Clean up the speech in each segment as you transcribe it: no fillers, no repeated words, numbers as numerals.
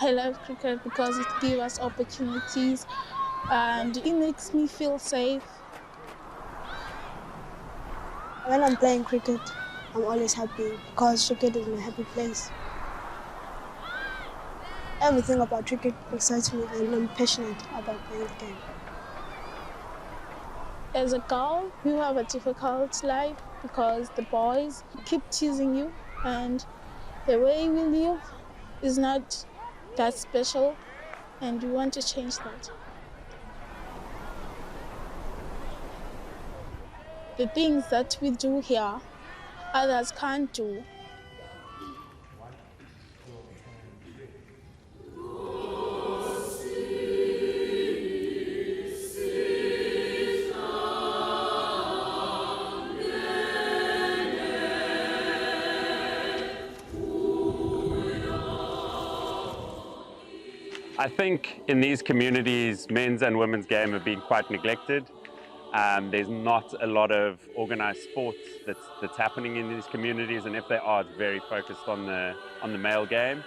I love cricket because it gives us opportunities and it makes me feel safe. When I'm playing cricket, I'm always happy because cricket is my happy place. Everything about cricket excites me and I'm passionate about playing the game. As a girl, you have a difficult life because the boys keep teasing you and the way we live is not that special and we want to change that. The things that we do here, others can't do. I think in these communities, men's and women's game have been quite neglected. There's not a lot of organized sports that's happening in these communities, and if there are, it's very focused on the male game.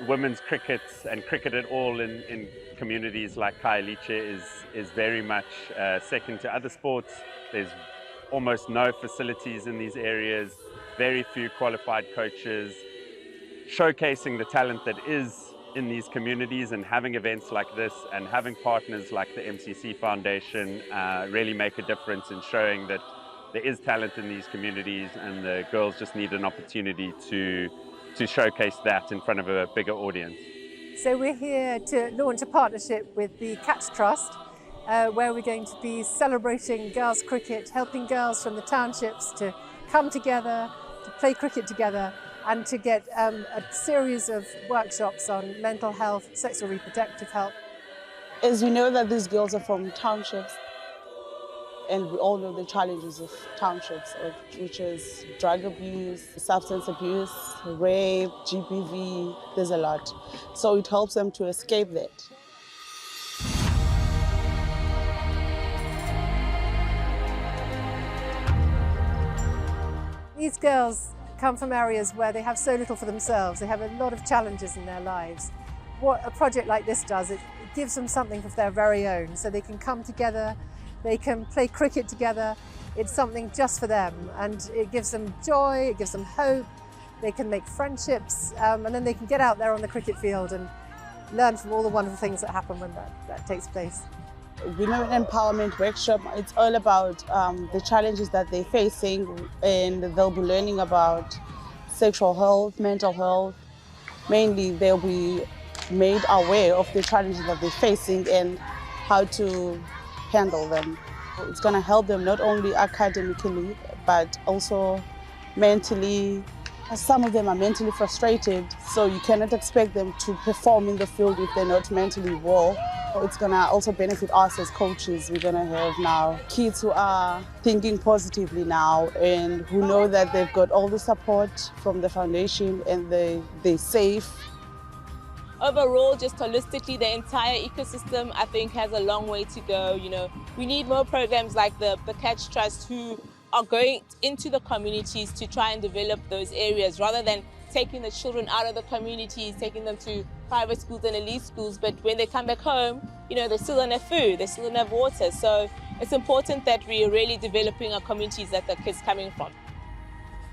Women's cricket and cricket at all in communities like Khayelitsha is very much second to other sports. There's almost no facilities in these areas, very few qualified coaches. Showcasing the talent that is in these communities and having events like this and having partners like the MCC Foundation really make a difference in showing that there is talent in these communities and the girls just need an opportunity to showcase that in front of a bigger audience. So we're here to launch a partnership with the Catch Trust where we're going to be celebrating girls cricket, helping girls from the townships to come together, to play cricket together and to get a series of workshops on mental health, sexual reproductive health. As we know that these girls are from townships, and we all know the challenges of townships, which is drug abuse, substance abuse, rape, GBV, there's a lot. So it helps them to escape that. These girls come from areas where they have so little for themselves. They have a lot of challenges in their lives. What a project like this does, it gives them something of their very own, so they can come together, they can play cricket together. It's something just for them, and it gives them joy, it gives them hope, they can make friendships, and then they can get out there on the cricket field and learn from all the wonderful things that happen when that takes place. Women Empowerment Workshop, it's all about the challenges that they're facing, and they'll be learning about sexual health, mental health. Mainly they'll be made aware of the challenges that they're facing and how to handle them. It's going to help them not only academically but also mentally. Some of them are mentally frustrated, so you cannot expect them to perform in the field if they're not mentally well. It's going to also benefit us as coaches. We're going to have now kids who are thinking positively now and who know that they've got all the support from the foundation and they're safe. Overall, just holistically, the entire ecosystem, I think, has a long way to go. You know, we need more programs like the Catch Trust who are going into the communities to try and develop those areas rather than taking the children out of the communities, taking them to private schools and elite schools. But when they come back home, you know, they still don't have food, they still don't have water. So it's important that we are really developing our communities that the kids coming from.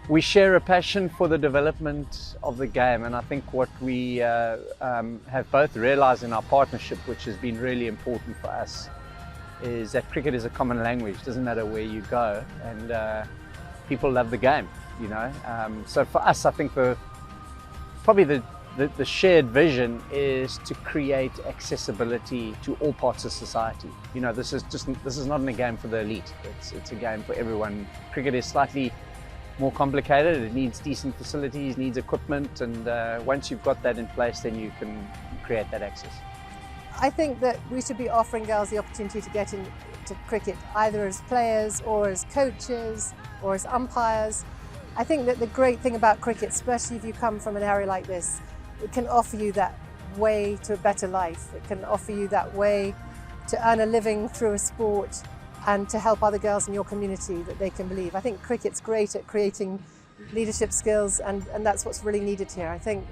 We share a passion for the development of the game, and I think what we have both realized in our partnership, which has been really important for us, is that cricket is a common language. It doesn't matter where you go, and people love the game, you know. So for us, I think probably the shared vision is to create accessibility to all parts of society. You know, this is not a game for the elite. It's a game for everyone. Cricket is slightly more complicated. It needs decent facilities, needs equipment, and once you've got that in place, then you can create that access. I think that we should be offering girls the opportunity to get into cricket, either as players or as coaches or as umpires. I think that the great thing about cricket, especially if you come from an area like this, it can offer you that way to a better life. It can offer you that way to earn a living through a sport and to help other girls in your community that they can believe. I think cricket's great at creating leadership skills, and that's what's really needed here. I think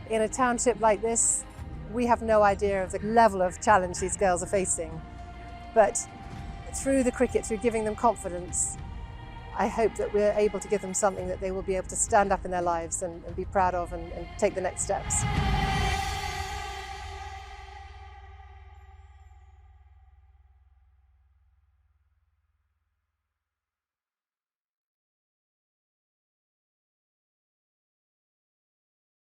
In a township like this, we have no idea of the level of challenge these girls are facing. But through the cricket, through giving them confidence, I hope that we're able to give them something that they will be able to stand up in their lives and be proud of and take the next steps.